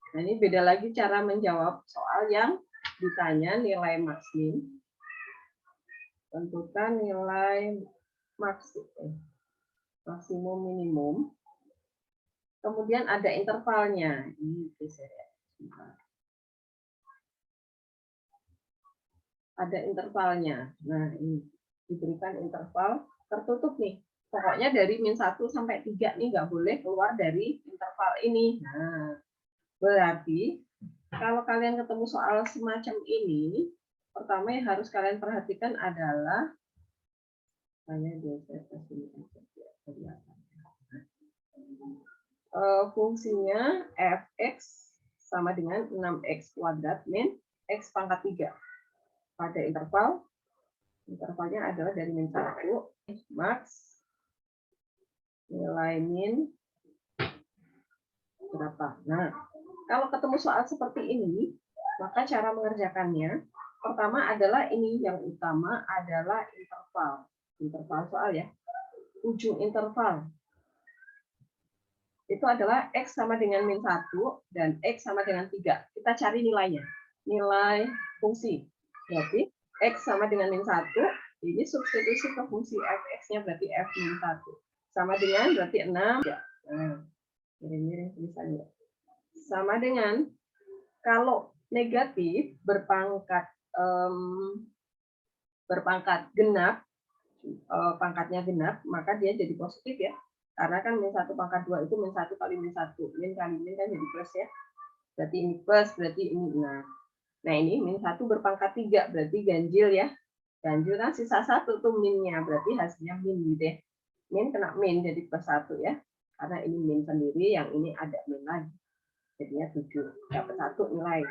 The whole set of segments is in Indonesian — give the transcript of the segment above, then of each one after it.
Nah, ini beda lagi cara menjawab soal yang ditanya nilai maksimum. Tentukan nilai maksimum minimum. Kemudian ada intervalnya. Ini ada intervalnya. Nah, ini diberikan interval tertutup nih. Pokoknya dari min 1 sampai 3 nih nggak boleh keluar dari interval ini. Nah, berarti kalau kalian ketemu soal semacam ini, pertama yang harus kalian perhatikan adalah fungsinya fx sama dengan 6x kuadrat min x pangkat 3 pada intervalnya adalah dari min 1 max nilai min berapa. Nah, kalau ketemu soal seperti ini, maka cara mengerjakannya pertama adalah ini yang utama adalah interval soal ya, ujung interval itu adalah x sama dengan min 1 dan x sama dengan 3. Kita cari nilainya, nilai fungsi. Berarti x sama dengan min 1, ini substitusi ke fungsi fx-nya berarti f min 1. Sama dengan berarti 6. Nah, miring-miring tulisannya. Sama dengan kalau negatif berpangkat genap, pangkatnya genap, maka dia jadi positif ya. Karena kan min 1 pangkat 2 itu min 1 kali min 1. Min kali min kan jadi plus ya. Berarti ini plus, berarti ini 6. Nah ini min 1 berpangkat 3, berarti ganjil ya. Ganjil kan sisa 1 tuh minnya, berarti hasilnya min gitu ya. Min kena min jadi plus 1 ya. Karena ini min sendiri, yang ini ada min lagi. Jadinya 7. Dapat 1 nilai.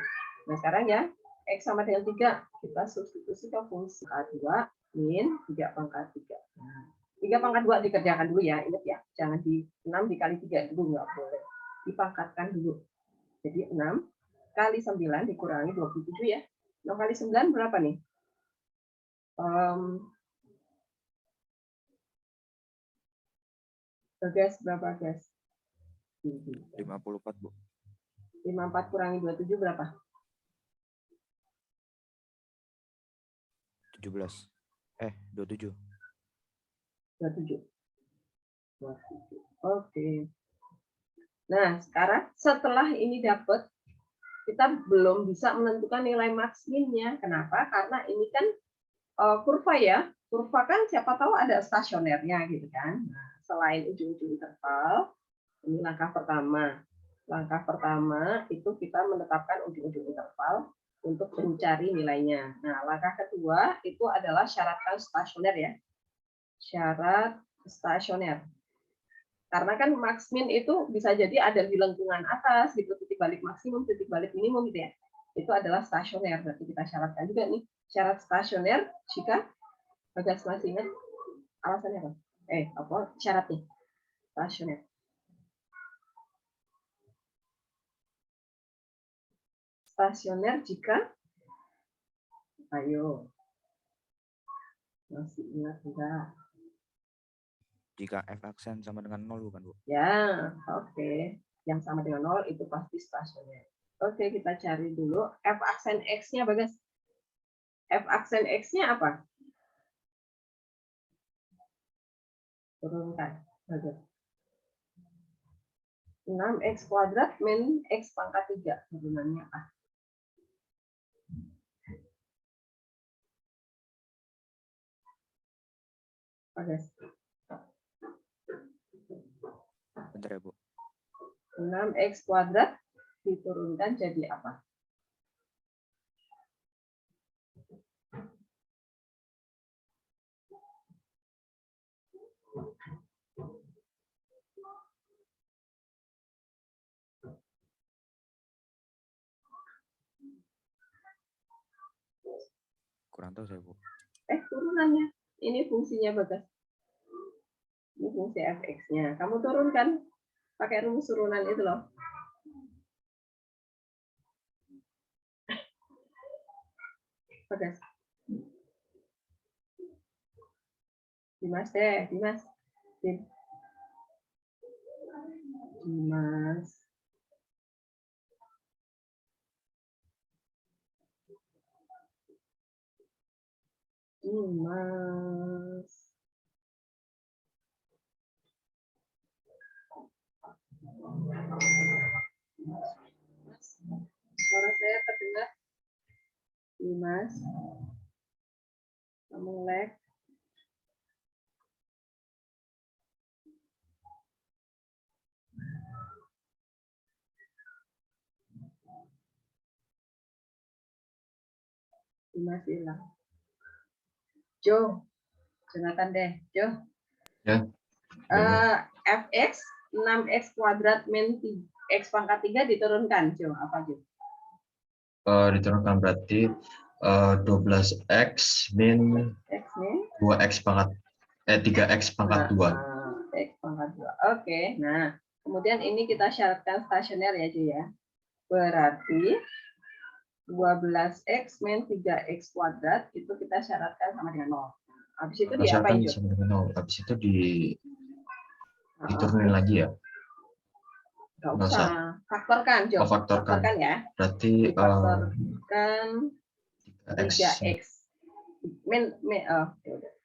Nah sekarang ya, x sama dengan 3. Kita substitusi ke fungsi A2 min 3 pangkat 3. Nah, 3 pangkat 2 dikerjakan dulu ya, ingat ya. Jangan di 6 dikali 3 dulu, nggak boleh. Dipangkatkan dulu. Jadi 6 kali 9 dikurangi 27 ya. 6 kali 9 berapa nih? Gas berapa gas? 54, Bu. 54 kurangi 27 berapa? 17. 27. 27. Oke. Nah, sekarang setelah ini dapat, kita belum bisa menentukan nilai maksimumnya. Kenapa? Karena ini kan kurva ya. Kurva kan siapa tahu ada stasionernya gitu kan. Nah, selain ujung-ujung interval, ini langkah pertama. Langkah pertama itu kita menetapkan ujung-ujung interval untuk mencari nilainya. Nah, langkah kedua itu adalah syaratkan stasioner ya. Syarat stasioner. Karena kan max min itu bisa jadi ada di lengkungan atas, gitu, titik balik maksimum, titik balik minimum gitu ya. Itu adalah stasioner. Berarti kita syaratkan juga nih syarat stasioner jika Bagas masih ingat alasannya apa? Apa syaratnya? Stasioner. Stasioner jika ayo. Masih ingat enggak? Jika f aksen sama dengan 0 bukan, Bu? Ya, oke. Yang sama dengan 0 itu pasti stasioner. Oke, kita cari dulu f aksen x-nya Bagas. F aksen x-nya apa? Turunkan. Bagus. 6x kuadrat min x pangkat 3. Turunannya apa? Bagus. Bentar ya, Bu. 6x kuadrat diturunkan jadi apa? Kurang tahu saya, Bu. Turunannya. Ini fungsinya Bagas. Ini fungsi fx-nya. Kamu turunkan pakai rumus turunan itu loh. Bagas. Dimas deh, Dimas. Dimas. Mas. Suara saya terdengar? Mas. Kamu lag. Mas hilang. Jo, silakan deh, Jo. Ya. Fx 6x kuadrat min x pangkat 3 diturunkan, Jo. Apa, Jo? Diturunkan berarti 12x min X min 2x pangkat 3x pangkat 2. X pangkat 2. Oke, nah kemudian ini kita syaratkan stasioner ya, Jo ya. Berarti 12x min 3x kuadrat itu kita syaratkan sama dengan 0. Habis itu diapain, Jo? Sama dengan 0. Habis itu diturunin lagi ya. Nggak usah. Faktorkan, Jo. Faktorkan ya. Berarti Faktorkan 3x. Min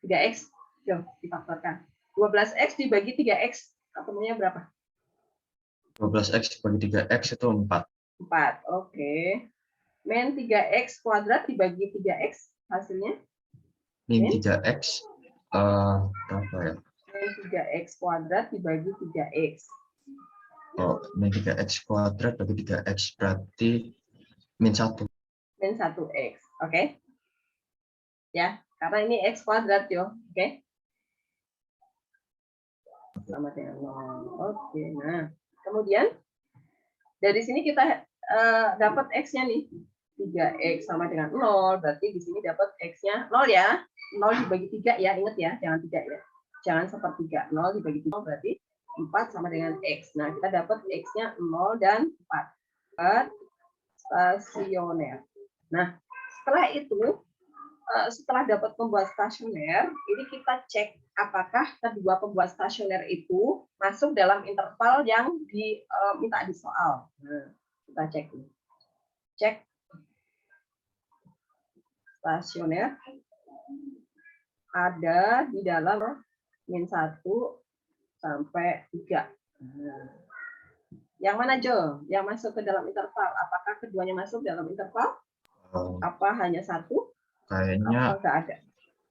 3x. Jo, difaktorkan. 12x dibagi 3x. Ketemunya berapa? 12x bagi 3x itu 4. 4. Oke. Min 3x kuadrat dibagi 3x hasilnya? Min 3x berapa ya? Min 3x kuadrat dibagi 3x. Min 3x kuadrat bagi 3x berarti min 1. Min 1x. Oke. Ya, karena ini x kuadrat, Jo. Oke. Sama dengan 0. Oke. Nah, kemudian dari sini kita dapat x-nya nih. 3x sama dengan 0, berarti di sini dapat x-nya 0 ya. 0 dibagi 3 ya, ingat ya, jangan 3 ya. Jangan sepertiga. 0 dibagi 3 berarti 4 sama dengan x. Nah, kita dapat x-nya 0 dan 4. Stasioner. Nah, setelah itu, setelah dapat pembuat stasioner, ini kita cek apakah kedua pembuat stasioner itu masuk dalam interval yang diminta di soal. Nah, kita cek. Cek stasioner ada di dalam min 1 sampai 3. Yang mana, Jo? Yang masuk ke dalam interval? Apakah keduanya masuk dalam interval? Apa hanya satu? Kayaknya nggak ada.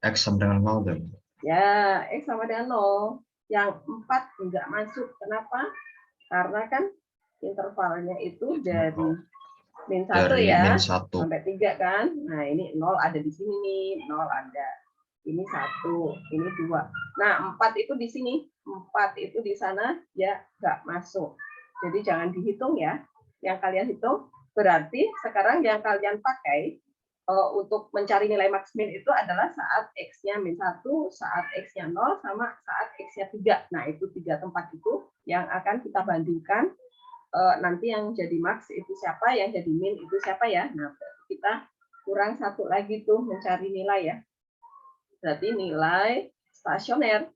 x sama dengan 0 dan. Ya, x sama dengan 0. Yang 4 enggak masuk. Kenapa? Karena kan intervalnya itu dari min 1 ya, sampai 3 kan. Nah, ini 0 ada di sini nih, 0 ada. Ini 1, ini 2. Nah, 4 itu di sini. 4 itu di sana ya enggak masuk. Jadi jangan dihitung ya. Yang kalian hitung berarti sekarang yang kalian pakai untuk mencari nilai max min itu adalah saat x-nya min 1, saat x-nya 0, sama saat x-nya 3. Nah, itu 3 tempat itu yang akan kita bandingkan. Nanti yang jadi max itu siapa, yang jadi min itu siapa ya. Nah, kita kurang satu lagi tuh mencari nilai ya. Berarti nilai stasioner.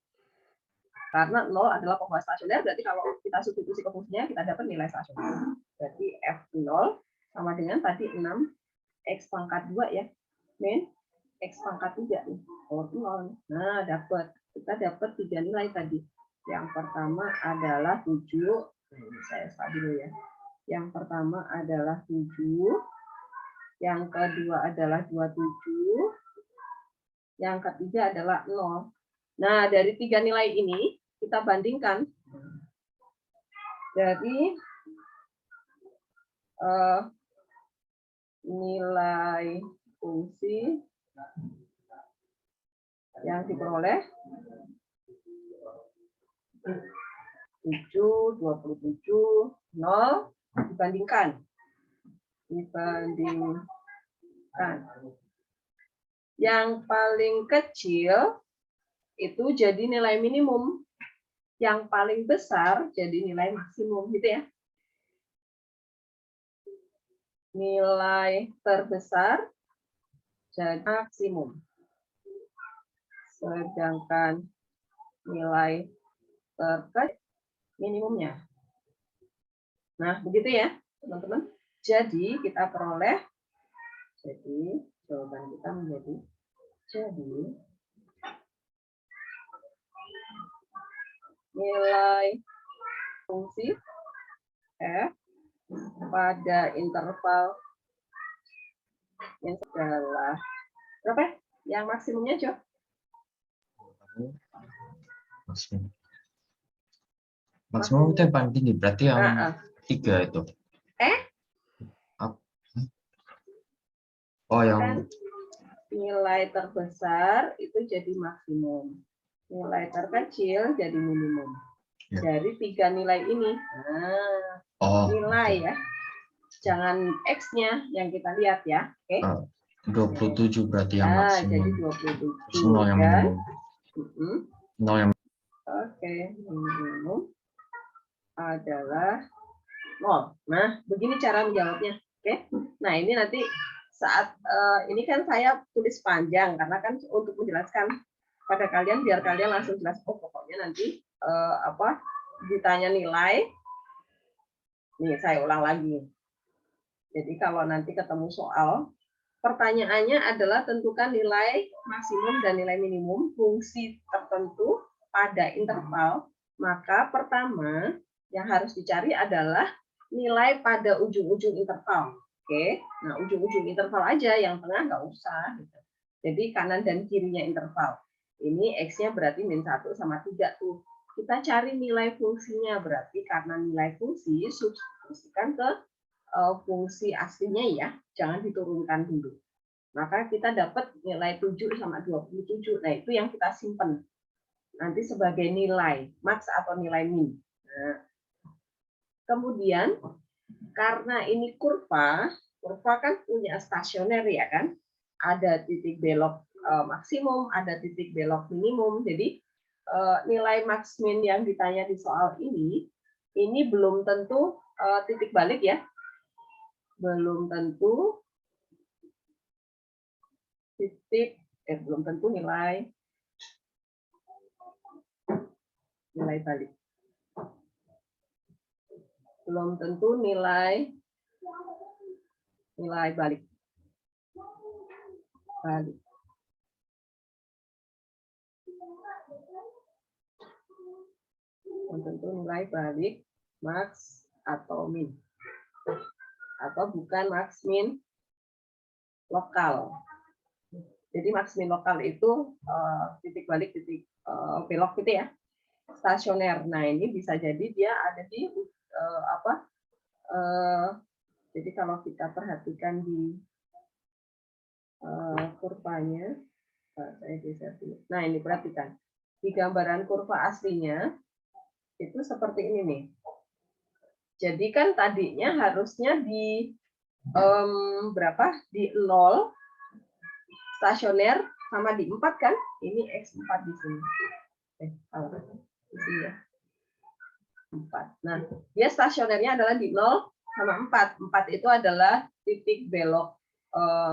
Karena 0 adalah pembuat stasioner, berarti kalau kita substitusi ke fungsinya, kita dapat nilai stasioner. Berarti F0 sama dengan tadi 6x pangkat 2 ya. Min x pangkat 3 nih. 0. Nah, kita dapat 3 nilai tadi. Yang pertama adalah 7. Ini saya start dulu ya. Yang pertama adalah 7. Yang kedua adalah 27. Yang ketiga adalah 0. Nah, dari 3 nilai ini kita bandingkan. Jadi nilai fungsi yang diperoleh 7, 27, 0 dibandingkan. Yang paling kecil itu jadi nilai minimum. Yang paling besar jadi nilai maksimum gitu ya. Nilai terbesar jadi maksimum. Sedangkan nilai terkecil minimumnya. Nah, begitu ya, teman-teman. Jadi kita peroleh, jadi jawaban kita menjadi Jadi nilai fungsi f pada interval yang adalah berapa? Yang maksimumnya, Jo? Maksimum. Maksimum itu yang paling tinggi, berarti yang 3 itu. Oh, yang Kan nilai terbesar itu jadi maksimum. Nilai terkecil jadi minimum. Ya. Dari 3 nilai ini. Nah, nilai ya. Jangan X-nya yang kita lihat ya. Oke. 27 berarti yang Jadi maksimum. 27. Terus 0 yang kan? minimum. 0 yang Oke, minimum adalah 0. Nah, begini cara menjawabnya. Oke. Nah, ini nanti saat ini kan saya tulis panjang karena kan untuk menjelaskan pada kalian biar kalian langsung jelas. Oh, pokoknya nanti ditanya nilai. Nih, saya ulang lagi. Jadi kalau nanti ketemu soal, pertanyaannya adalah tentukan nilai maksimum dan nilai minimum fungsi tertentu pada interval. Maka pertama yang harus dicari adalah nilai pada ujung-ujung interval. Oke, nah ujung-ujung interval aja, yang tengah nggak usah. Gitu. Jadi kanan dan kirinya interval. Ini X-nya berarti min 1 sama 3 tuh. Kita cari nilai fungsinya, berarti karena nilai fungsi substitusikan ke fungsi aslinya ya, jangan diturunkan dulu. Maka kita dapat nilai 7 sama 27. Nah, itu yang kita simpan. Nanti sebagai nilai max atau nilai min. Nah, kemudian karena ini kurva kan punya stasioner ya kan? Ada titik belok maksimum, ada titik belok minimum. Jadi nilai max min yang ditanya di soal ini belum tentu titik balik ya. Belum tentu titik belum tentu nilai balik. Belum tentu nilai balik. Belum tentu nilai balik max atau min. Atau bukan max min lokal. Jadi max min lokal itu titik balik, titik belok gitu ya. Stasioner. Nah, ini bisa jadi dia ada di jadi kalau kita perhatikan di kurvanya, saya geser dulu. Nah, ini perhatikan. Di gambaran kurva aslinya itu seperti ini nih. Jadi kan tadinya harusnya di berapa? Di 0 stasioner sama di 4 kan? Ini X4 di sini. Di sini ya. 4. Nah, dia stasionernya adalah di 0 sama 4. 4 itu adalah titik belok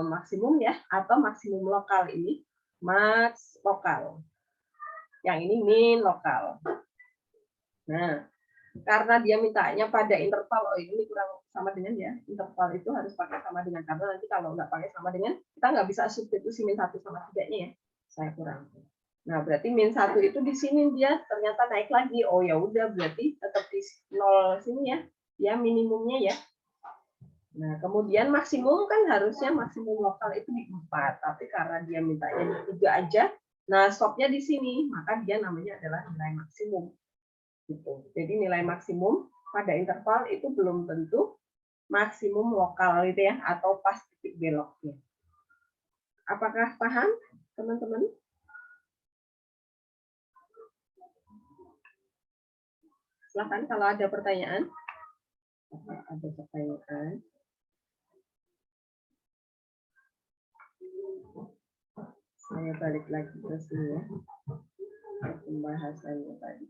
maksimum ya, atau maksimum lokal. Ini max lokal. Yang ini min lokal. Nah, karena dia mintanya pada interval, ini kurang sama dengan ya, interval itu harus pakai sama dengan, karena nanti kalau nggak pakai sama dengan, kita nggak bisa substitusi min 1 sama 3-nya ya, saya kurang. Nah, berarti min 1 itu di sini dia ternyata naik lagi, oh ya udah berarti tetap di 0 sini ya, dia minimumnya ya. Nah, kemudian maksimum kan harusnya maksimum lokal itu di 4, tapi karena dia mintanya di 3 aja, nah stopnya di sini, maka dia namanya adalah nilai maksimum. Gitu. Jadi nilai maksimum pada interval itu belum tentu maksimum lokal itu ya, atau pas titik beloknya. Apakah paham, teman-teman? Silakan kalau ada pertanyaan. Ada pertanyaan. Saya balik lagi ke sini ya. Pembahasannya tadi.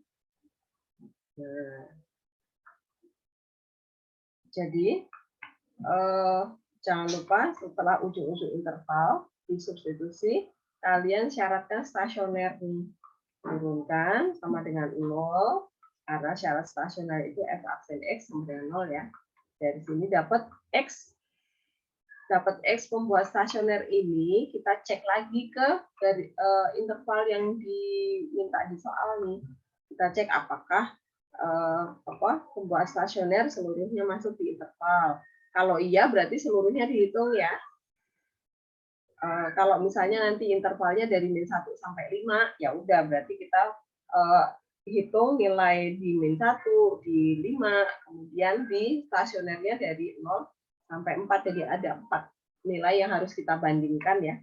Nah, jadi jangan lupa setelah ujung-ujung interval disubstitusi, kalian syaratkan stasioner turunkan sama dengan 0, karena syarat stasioner itu f aksen x sama dengan 0 ya. Dari sini dapat x dapat X pembuat stasioner ini, kita cek lagi ke dari interval yang diminta di soal nih. Kita cek apakah pembuat stasioner seluruhnya masuk di interval. Kalau iya berarti seluruhnya dihitung ya. Kalau misalnya nanti intervalnya dari min 1 sampai 5, ya udah berarti kita hitung nilai di min 1, di 5, kemudian di stasionernya dari 0 sampai 4, jadi ada 4 nilai yang harus kita bandingkan ya.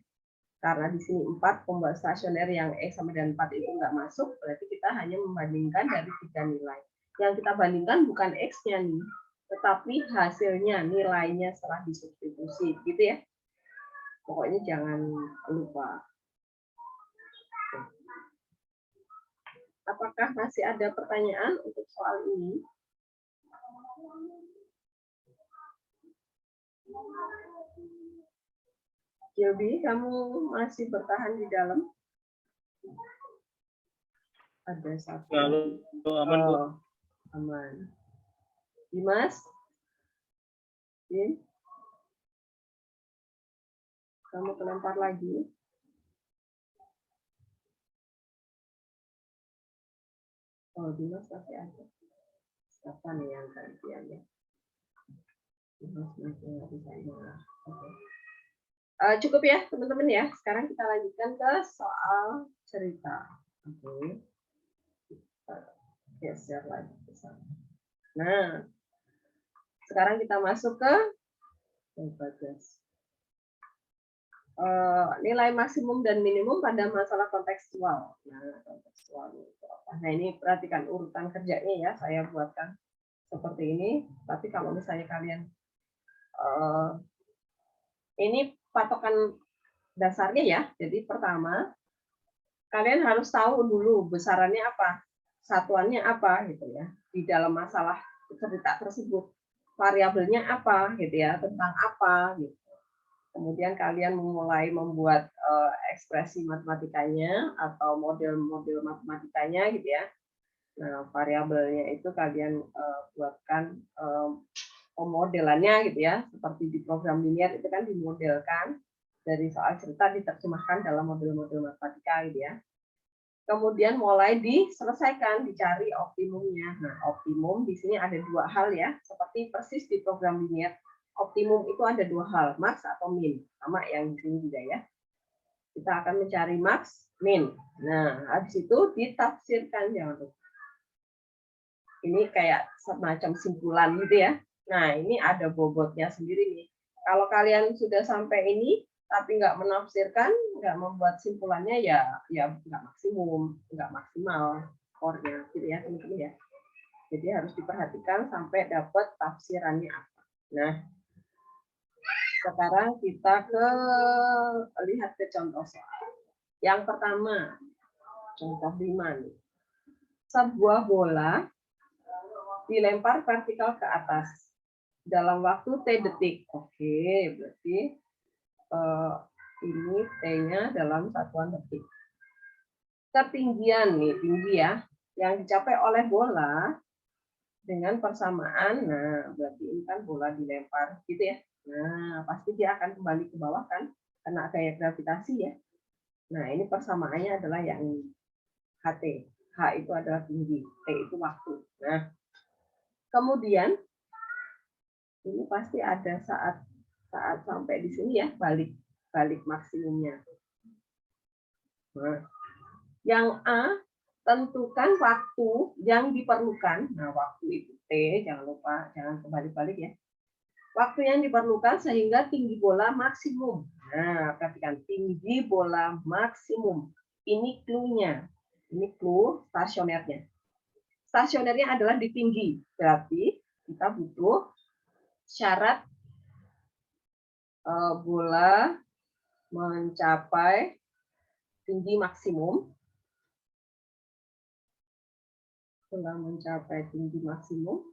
Karena di sini 4 pembuat stasioner yang X sama dengan 4 itu nggak masuk, berarti kita hanya membandingkan dari 3 nilai. Yang kita bandingkan bukan X-nya nih, tetapi hasilnya, nilainya setelah disubstitusi, gitu ya. Pokoknya jangan lupa. Apakah masih ada pertanyaan untuk soal ini? Gilby, kamu masih bertahan di dalam? Ada satu. Kalau aman, Bu. Aman. Dimas? Din? Kamu kelempar lagi? Oh, Dimas masih ada. Siapa nih yang gantiannya? Dimas masih nggak bisa dengar. Oke. Cukup ya, teman-teman ya. Sekarang kita lanjutkan ke soal cerita. Oke. Kita geser lagi ke sana. Nah, sekarang kita masuk ke nilai maksimum dan minimum pada masalah kontekstual. Nah, kontekstual itu apa? Nah, ini perhatikan urutan kerjanya ya, saya buatkan seperti ini. Tapi kalau misalnya kalian ini patokan dasarnya ya. Jadi pertama, kalian harus tahu dulu besarannya apa, satuannya apa gitu ya. Di dalam masalah cerita tersebut, variabelnya apa gitu ya, tentang apa gitu. Kemudian kalian mulai membuat ekspresi matematikanya atau model-model matematikanya gitu ya. Nah, variabelnya itu kalian buatkan pemodelannya gitu ya, seperti di program linear itu kan dimodelkan dari soal cerita diterjemahkan dalam model-model matematika gitu ya. Kemudian mulai diselesaikan, dicari optimumnya. Nah, optimum di sini ada dua hal ya, seperti persis di program linear. Optimum itu ada dua hal, max atau min, sama yang di sini juga ya. Kita akan mencari max, min. Nah, habis itu ditafsirkan, jangan lupa. Ini kayak semacam simpulan gitu ya. Nah, ini ada bobotnya sendiri nih. Kalau kalian sudah sampai ini, tapi nggak menafsirkan, nggak membuat simpulannya, ya nggak maksimum, nggak maksimal skornya, gitu ya teman-teman ya. Jadi harus diperhatikan sampai dapat tafsirannya apa. Nah, sekarang kita lihat ke contoh soal. Yang pertama, contoh 5 nih. Sebuah bola dilempar vertikal ke atas dalam waktu T detik. Oke, berarti ini T-nya dalam satuan detik. Ketinggian nih, tinggi ya, yang dicapai oleh bola dengan persamaan. Nah, berarti ini kan bola dilempar gitu ya. Nah, pasti dia akan kembali ke bawah kan, kena gaya gravitasi ya. Nah, ini persamaannya adalah yang ini. HT. H itu adalah tinggi, T itu waktu. Nah, kemudian ini pasti ada saat sampai di sini ya, balik maksimumnya. Nah, yang A, tentukan waktu yang diperlukan. Nah, waktu itu T, jangan lupa, jangan kebalik-balik ya. Waktu yang diperlukan sehingga tinggi bola maksimum. Nah, perhatikan, tinggi bola maksimum. Ini clue-nya. Ini clue stasionernya. Stasionernya adalah di tinggi. Berarti kita butuh syarat bola mencapai tinggi maksimum. Bola mencapai tinggi maksimum.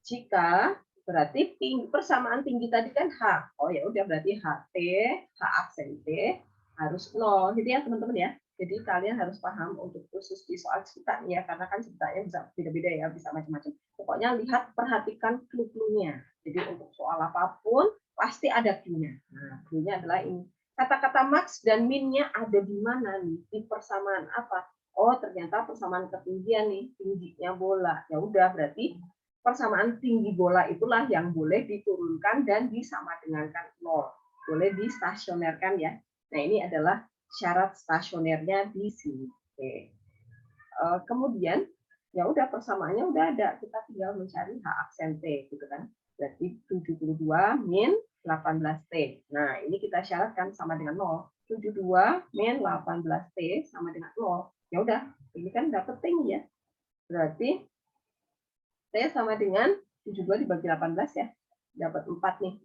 Jika berarti persamaan tinggi tadi kan H. Oh ya udah berarti HT, H aksen T harus 0 gitu ya teman-teman ya. Jadi kalian harus paham untuk khusus di soal cerita ya, karena kan ceritanya bisa beda-beda ya, bisa macam-macam. Pokoknya lihat, perhatikan clue-cluenya. Jadi untuk soal apapun pasti ada clue-nya. Nah, clue-nya adalah ini. Kata-kata max dan min-nya ada di mana nih? Di persamaan apa? Oh, ternyata persamaan ketinggian nih, tingginya bola. Ya udah, berarti persamaan tinggi bola itulah yang boleh diturunkan dan disama dengankan 0. Boleh distasionerkan ya. Nah, ini adalah syarat stasionernya di sini. Oke. Kemudian ya udah persamaannya udah ada, kita tinggal mencari H aksen T gitu kan. Berarti 72 min 18T. Nah, ini kita syaratkan sama dengan 0. 72 min 18T sama dengan 0. Ya udah, ini kan dapet T ya. Berarti T sama dengan 72 dibagi 18 ya. Dapat 4 nih.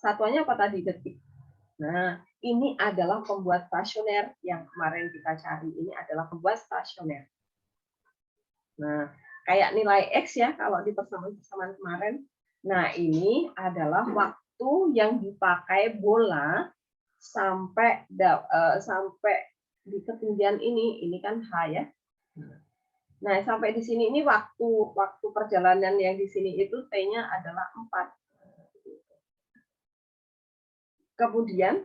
Satuannya apa tadi? Detik. Nah, ini adalah pembuat stasioner yang kemarin kita cari. Ini adalah pembuat stasioner. Nah, kayak nilai X ya, kalau di persamaan-persamaan kemarin. Nah, ini adalah waktu yang dipakai bola sampai di ketinggian ini. Ini kan H ya. Nah, sampai di sini ini waktu perjalanan yang di sini itu T-nya adalah 4. Kemudian,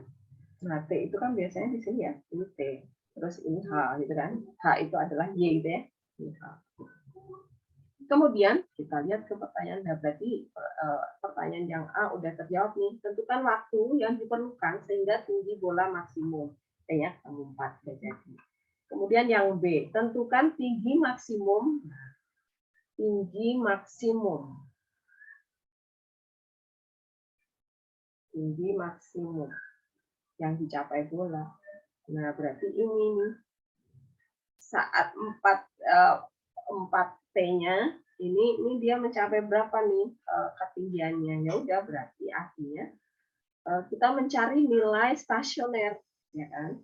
nah T itu kan biasanya di sini ya, ini T. Terus ini H gitu kan. H itu adalah Y gitu ya. Ini H. Kemudian kita lihat ke pertanyaan. Nah, berarti pertanyaan yang A udah terjawab nih. Tentukan waktu yang diperlukan sehingga tinggi bola maksimum. T ya, 4 udah jadi. Kemudian yang B, tentukan tinggi maksimum. Tinggi maksimum. Tinggi maksimum yang dicapai bola. Nah, berarti ini nih. Saat 4T-nya ini dia mencapai berapa nih ketinggiannya? Ya udah, berarti artinya kita mencari nilai stasioner, ya kan?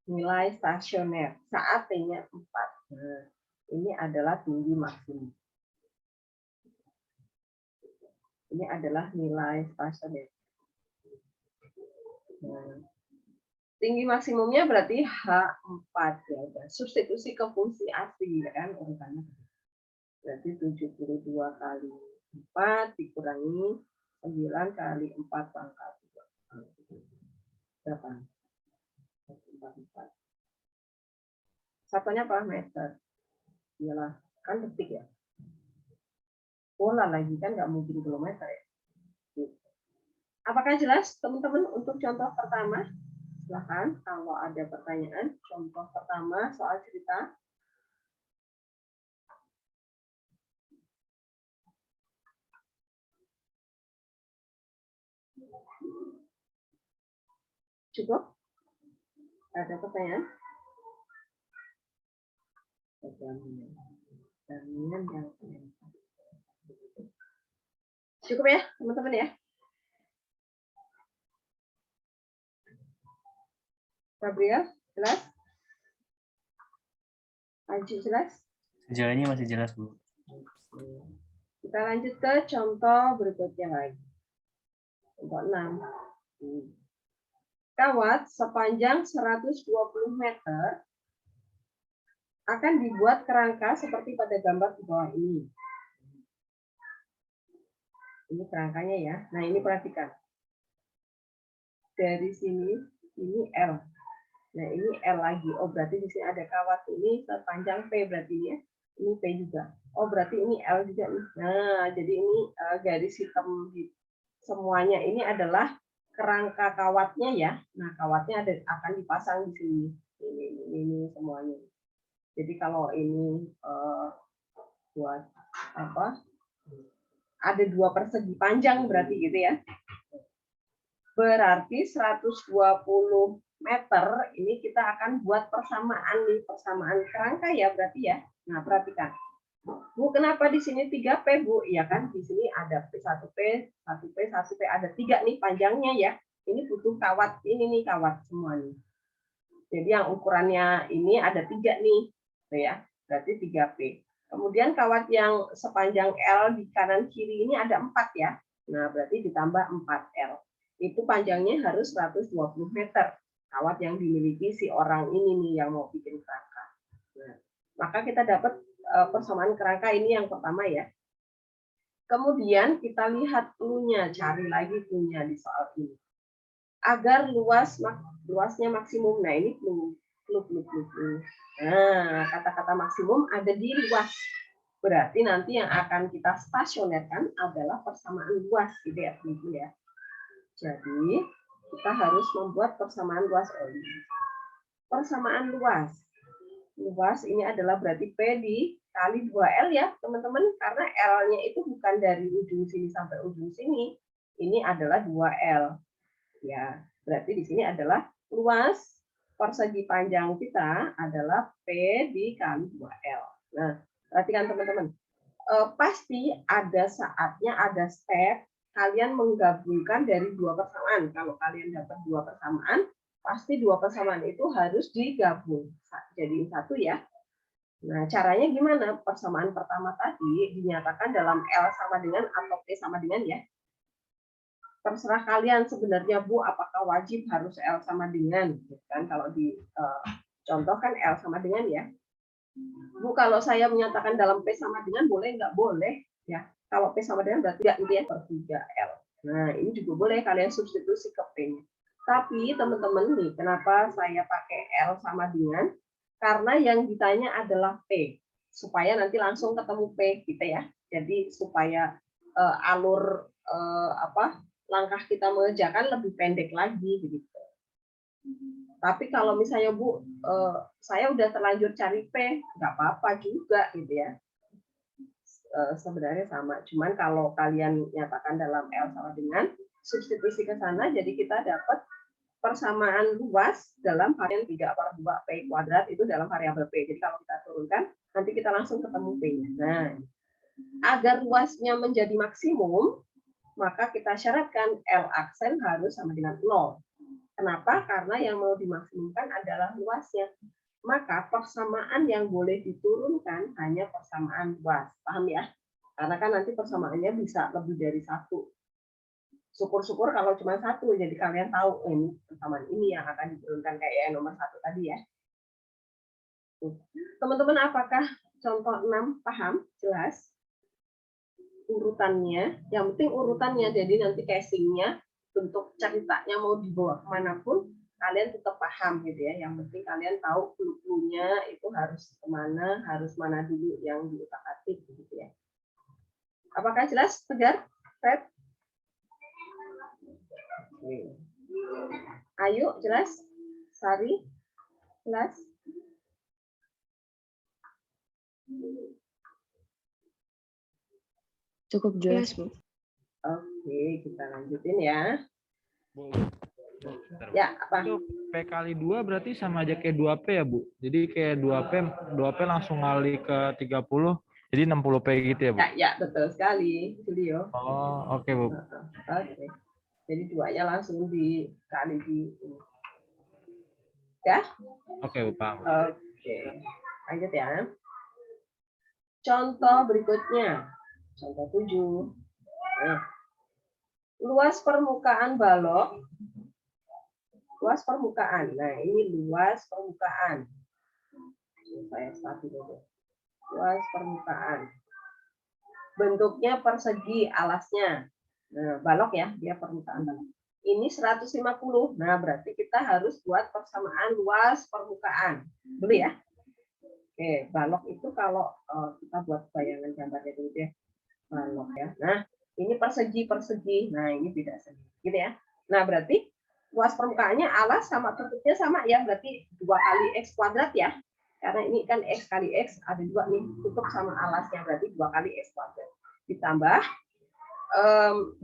Nilai stasioner saat T-nya 4. Nah, ini adalah tinggi maksimum. Ini adalah nilai stasioner. Nah, tinggi maksimumnya berarti H4 ya udah. Substitusi ke fungsi asli ya kan urutannya. Berarti 72 kali 4 dikurangi 9 kali 4 pangkat 2. Berapa? 44. Satunya apa? Meter. Iyalah, kan detik ya. Bola lagi kan nggak mungkin kilometer ya. Apakah jelas teman-teman untuk contoh pertama? Silahkan kalau ada pertanyaan. Contoh pertama soal cerita. Cukup? Ada pertanyaan? Cukup ya, teman-teman ya? Gabriel, jelas? Lanjut jelas? Sejauh ini masih jelas, Bu. Kita lanjut ke contoh berikutnya lagi. Contoh 6. Kawat sepanjang 120 meter akan dibuat kerangka seperti pada gambar di bawah ini. Ini kerangkanya ya. Nah, ini perhatikan. Dari sini, ini L. Nah, ini L lagi. Oh, berarti di sini ada kawat ini sepanjang P berarti ya. Ini P juga. Oh, berarti ini L juga nih. Nah, jadi ini garis hitam semuanya ini adalah kerangka kawatnya ya. Nah, kawatnya akan dipasang di sini. Ini semuanya. Jadi kalau ini buat apa? Ada 2 persegi panjang berarti gitu ya. Berarti 120 meter ini kita akan buat persamaan nih, persamaan kerangka ya berarti ya. Nah, perhatikan. Bu, kenapa di sini 3P, Bu? Ya kan di sini ada P1P, 1P, 1P, ada 3 nih panjangnya ya. Ini butuh kawat, ini nih kawat semua nih. Jadi yang ukurannya ini ada 3 nih. Tuh ya, berarti 3P. Kemudian kawat yang sepanjang L di kanan kiri ini ada 4 ya. Nah, berarti ditambah 4L. Itu panjangnya harus 120 meter. Kawat yang dimiliki si orang ini nih yang mau bikin kerangka. Nah, maka kita dapat persamaan kerangka ini yang pertama ya. Kemudian kita lihat clue-nya, cari lagi clue-nya di soal ini. Agar luasnya maksimum. Nah, ini clue. Nah, kata-kata maksimum ada di luas. Berarti nanti yang akan kita stasionerkan adalah persamaan luas gitu ya, ya. Jadi, kita harus membuat persamaan luas oli. Persamaan luas. Luas ini adalah berarti P dikali 2L ya, teman-teman. Karena L-nya itu bukan dari ujung sini sampai ujung sini. Ini adalah 2L. Ya, berarti di sini adalah luas persegi panjang kita adalah P dikali 2L. Nah, perhatikan teman-teman. Pasti ada saatnya, ada step kalian menggabungkan dari dua persamaan. Kalau kalian dapat dua persamaan, pasti dua persamaan itu harus digabung. Jadi satu ya. Nah, caranya gimana? Persamaan pertama tadi dinyatakan dalam L sama dengan atau P sama dengan ya. Terserah kalian sebenarnya Bu, apakah wajib harus L sama dengan? Kan kalau di contoh kan L sama dengan ya. Bu, kalau saya menyatakan dalam P sama dengan boleh nggak? Boleh ya. Kalau P sama dengan berarti ya ini per 3L. Nah, ini juga boleh kalian substitusi ke P-nya. Tapi teman-teman nih, kenapa saya pakai L sama dengan? Karena yang ditanya adalah P. Supaya nanti langsung ketemu P gitu ya. Jadi supaya alur langkah kita mengerjakan lebih pendek lagi begitu. Tapi kalau misalnya Bu, saya udah terlanjur cari P, nggak apa-apa juga gitu ya. Sebenarnya sama. Cuman kalau kalian nyatakan dalam L sama dengan, substitusi ke sana, jadi kita dapat persamaan luas dalam varian 3/2 P kuadrat itu dalam variabel P. Jadi kalau kita turunkan, nanti kita langsung ketemu P-nya. Nah, agar luasnya menjadi maksimum, maka kita syaratkan L aksen harus sama dengan 0. Kenapa? Karena yang mau dimaksimumkan adalah luasnya. Maka persamaan yang boleh diturunkan hanya persamaan luas. Paham ya? Karena kan nanti persamaannya bisa lebih dari satu. Syukur-syukur kalau cuma satu, jadi kalian tahu ini persamaan ini yang akan diturunkan kayak yang nomor 1 tadi ya. Teman-teman, apakah contoh 6 paham? Jelas? Urutannya, yang penting urutannya, jadi nanti casingnya, bentuk ceritanya mau dibawa kemanapun, kalian tetap paham gitu ya. Yang penting kalian tahu clue-nya itu harus kemana, harus mana dulu yang diutak-atik gitu ya. Apakah jelas, Tegar? Feb? Ayu, jelas? Sari, jelas? Cukup jelas, Bu. Oke, kita lanjutin ya. Bu, Ya, apa? itu P kali 2 berarti sama aja kayak 2P ya, Bu? Jadi kayak 2P langsung ngali ke 30, jadi 60P gitu ya, Bu? Ya, betul sekali, Julio. Oh, oke, Bu. Oke. Jadi 2-nya langsung dikali di ini. Ya? Oke, Bu, paham. Oke. Lanjut ya. Contoh berikutnya. Contoh 7. Nah. Luas permukaan balok. Luas permukaan. Nah, ini luas permukaan. Saya start dulu. Luas permukaan. Bentuknya persegi alasnya. Nah, balok ya, dia permukaan balok. Ini 150. Nah, berarti kita harus buat persamaan luas permukaan. Dulu ya. Oke, balok itu kalau kita buat bayangan gambarnya dulu deh. Balok ya. Nah, ini persegi. Nah, ini tidak segi. Gitu ya. Nah, berarti luas permukaannya alas sama tutupnya sama ya. Berarti 2 kali X kuadrat ya. Karena ini kan X kali X ada 2 nih. Tutup sama alasnya berarti 2 kali X kuadrat. Ditambah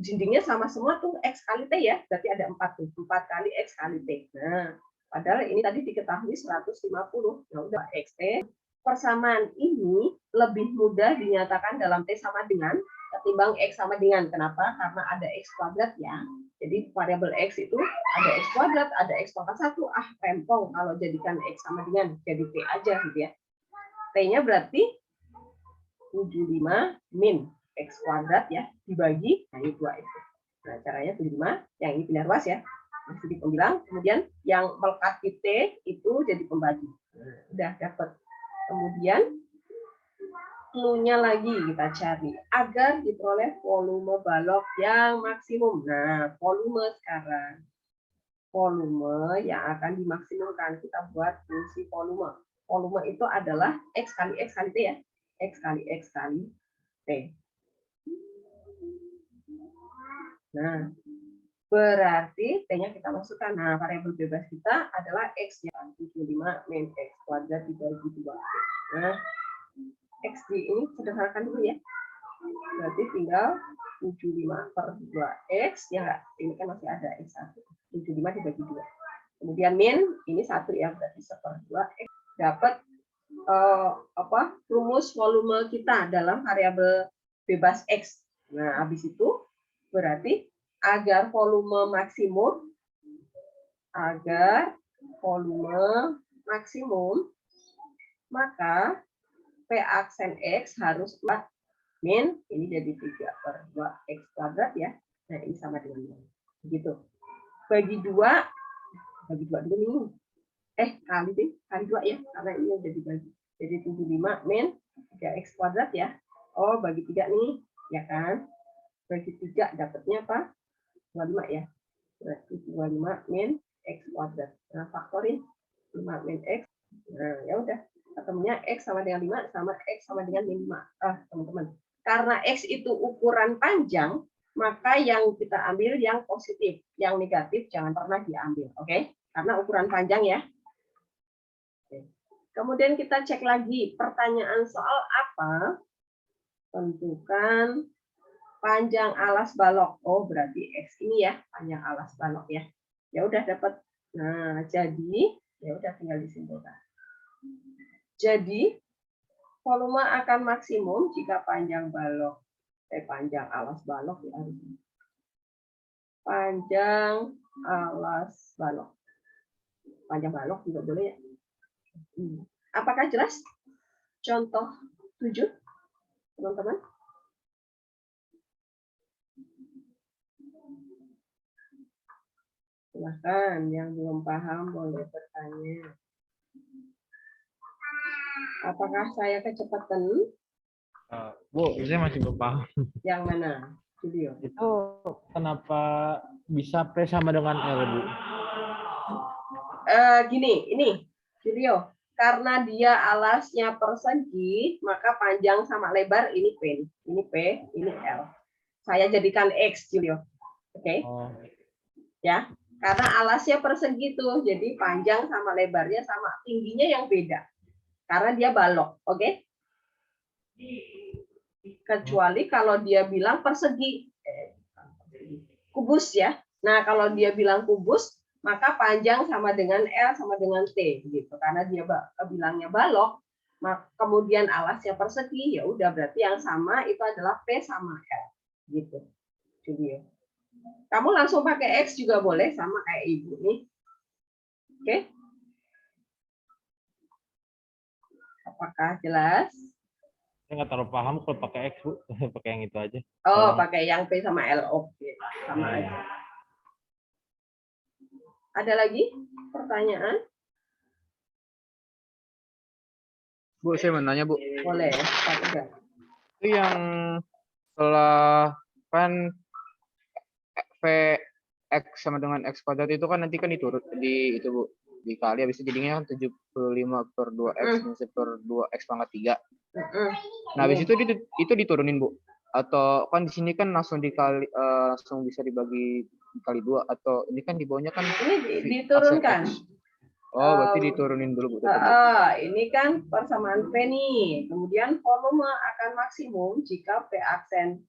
dindingnya sama semua tuh X kali T ya. Berarti ada 4 tuh. 4 kali X kali T. Nah, padahal ini tadi diketahui 150. Nah, udah X T. Persamaan ini lebih mudah dinyatakan dalam T sama dengan ketimbang X sama dengan. Kenapa? Karena ada X kuadrat ya. Jadi variabel X itu ada X kuadrat, ada X pangkat 1. Rempong kalau jadikan X sama dengan. Jadi T aja gitu ya. T-nya berarti 75 min X kuadrat ya. Dibagi, nah ini 2X. Nah caranya 75, yang ini pindah ruas ya. masih di pembilang, kemudian yang melekat di T itu jadi pembagi. Udah dapat. Kemudian clue-nya lagi kita cari agar diperoleh volume balok yang maksimum. Nah, volume sekarang. Volume yang akan dimaksimumkan kita buat fungsi volume. Volume itu adalah X kali X kali T ya. X kali X kali T. Nah, berarti T-nya kita masukkan. Nah, variabel bebas kita adalah X yang 75 min X kuadrat dibagi 2. Nah, X di ini sederhanakan dulu ya. Berarti tinggal 75/2X. Ya nggak? Ini kan masih ada X1. 75 dibagi 2. Kemudian min, ini 1 ya, berarti 1/2X. Dapat rumus volume kita dalam variabel bebas X. Nah, habis itu berarti agar volume maksimum, maka P aksen X harus 4 min, ini jadi 3/2X kuadrat ya. Nah, ini sama dengan 0. Begitu. Bagi 2 dulu nih. Kali 2 ya, karena ini udah dibagi. Jadi 75 min 3X kuadrat ya. Oh, bagi 3 nih, ya kan? Bagi 3 dapatnya apa? 25 ya. Berarti 25 min X kuadrat. Nah, faktorin 5 min X. Nah, ya udah. Ketemunya X sama dengan 5 sama X sama dengan min 5. Teman-teman. Karena X itu ukuran panjang, maka yang kita ambil yang positif. Yang negatif jangan pernah diambil. Oke? Karena ukuran panjang ya. Oke. Kemudian kita cek lagi pertanyaan soal apa? Tentukan panjang alas balok. Oh, berarti X ini ya, panjang alas balok ya. Ya udah dapat. Nah, jadi ya udah tinggal disimpulkan. Jadi volume akan maksimum jika panjang alas balok ya harusnya. Panjang alas balok. Panjang balok juga boleh ya. Apakah jelas? Contoh 7, teman-teman. Silahkan, yang belum paham boleh bertanya. Apakah saya kecepatan? Bu, saya masih belum paham. Yang mana? Julio. Itu kenapa bisa P sama dengan L, Bu? Gini, ini Julio. Karena dia alasnya persegi, maka panjang sama lebar ini P. Ini P, ini L. Saya jadikan X, Julio. Oke? Oh. Ya, karena alasnya persegi tuh, jadi panjang sama lebarnya sama, tingginya yang beda. Karena dia balok, oke? Kecuali kalau dia bilang persegi, kubus ya. Nah, kalau dia bilang kubus, maka panjang sama dengan L sama dengan T gitu. Karena dia bilangnya balok, kemudian alasnya persegi, ya udah berarti yang sama itu adalah P sama L gitu. Jadi kamu langsung pakai X juga boleh sama kayak ibu nih. Oke? Apakah jelas? Saya nggak terlalu paham kalau pakai X, Bu. Pakai yang itu aja. Oh, pakai yang P sama L. Oke, sama aja. Ada lagi pertanyaan? Bu, saya mau nanya, Bu. Boleh, Pak Uga. Itu yang setelah kan Vx sama dengan X kuadrat itu kan nanti kan diturut di itu, Bu. Dikali habis itu jadinya kan 75/2X minus per 2X pangkat 3. Nah, habis itu diturunin, Bu. Atau kan di sini kan langsung dikali langsung bisa dibagi kali 2 atau ini kan di bawahnya kan ini diturunkan. Oh, berarti diturunin dulu, Bu. Ini kan persamaan P nih. Kemudian volume akan maksimum jika P aksen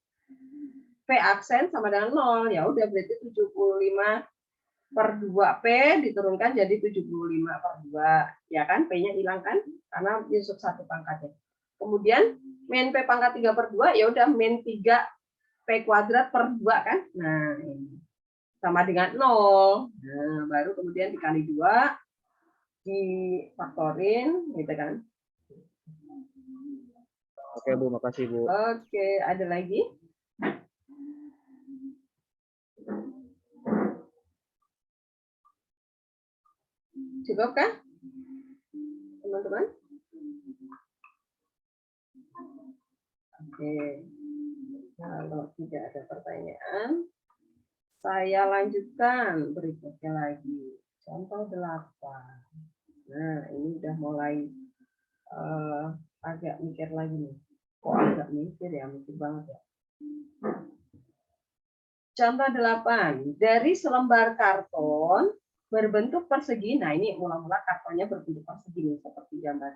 sama dengan 0. Ya udah berarti 75/2P diturunkan jadi 75/2. Ya kan? P-nya hilang kan? Karena Yusuf 1 pangkatnya. Kemudian min P pangkat 3/2 ya udah min 3P kuadrat per 2 kan? Nah, ini sama dengan 0. Nah, baru kemudian dikali 2 difaktorin gitu kan. Oke, Bu, makasih, Bu. Oke, ada lagi? Cukup kan? Teman-teman? Oke. Kalau tidak ada pertanyaan, saya lanjutkan berikutnya lagi. Contoh 8. Nah, ini udah mulai agak mikir lagi nih. Kok agak mikir ya? Mikir banget ya. Contoh 8. Dari selembar karton berbentuk persegi. Nah, ini mula-mula kartonnya berbentuk persegi nih, seperti gambar.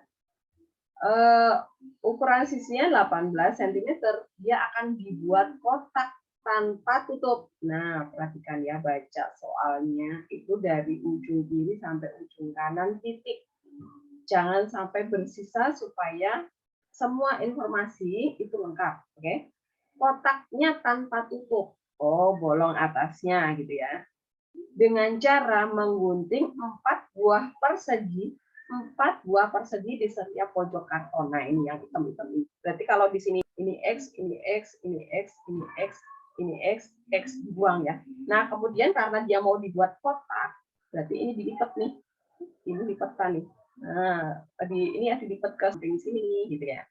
Ukuran sisinya 18 cm. Dia akan dibuat kotak tanpa tutup. Nah, perhatikan ya, baca soalnya itu dari ujung kiri sampai ujung kanan titik. Jangan sampai bersisa supaya semua informasi itu lengkap. Oke? Kotaknya tanpa tutup. Oh, bolong atasnya gitu ya. Dengan cara menggunting 4 buah persegi di setiap pojok karton. Nah, ini yang hitam-hitam ini. Berarti kalau di sini ini X, ini X, ini X, ini X, ini X, X dibuang ya. Nah, kemudian karena dia mau dibuat kotak, berarti ini dilipat nih. Ini lipatkan nih. Nah, ini ya dilipat ke samping sini gitu ya.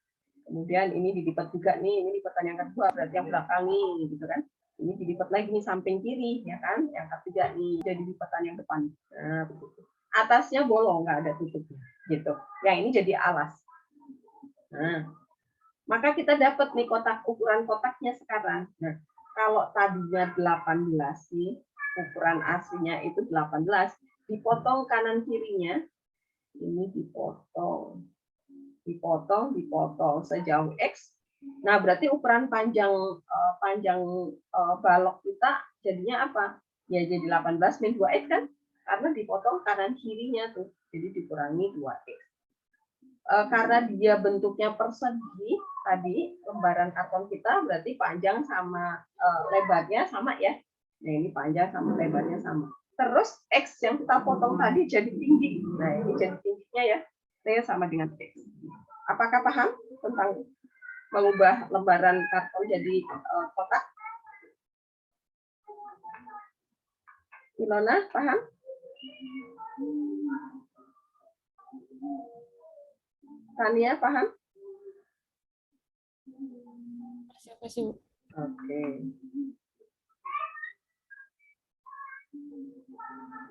Kemudian ini dilipat juga nih, ini lipatan yang kedua, berarti yang belakang nih, gitu kan. Ini dilipat lagi nih samping kiri, ya kan. Yang ketiga nih, jadi lipatan yang depan. Nah, begitu. Atasnya bolong, nggak ada tutupnya, gitu. Yang ini jadi alas. Nah, maka kita dapat nih ukuran kotaknya sekarang. Nah, kalau tadinya 18 nih, ukuran aslinya itu 18, dipotong kanan kirinya, ini dipotong sejauh X. Nah, berarti ukuran panjang balok kita jadinya apa? Ya jadi 18 min 2X kan? Karena dipotong kanan kirinya tuh. Jadi dikurangi 2X. Karena dia bentuknya persegi tadi, lembaran karton kita berarti panjang sama lebarnya sama ya. Nah, ini panjang sama lebarnya sama. Terus X yang kita potong tadi jadi tinggi. Nah, ini jadi tingginya ya. Saya sama dengan X. Apakah paham tentang mengubah lembaran karton jadi kotak? Ilona, paham? Tania, paham? Siapa sih, Bu? Oke.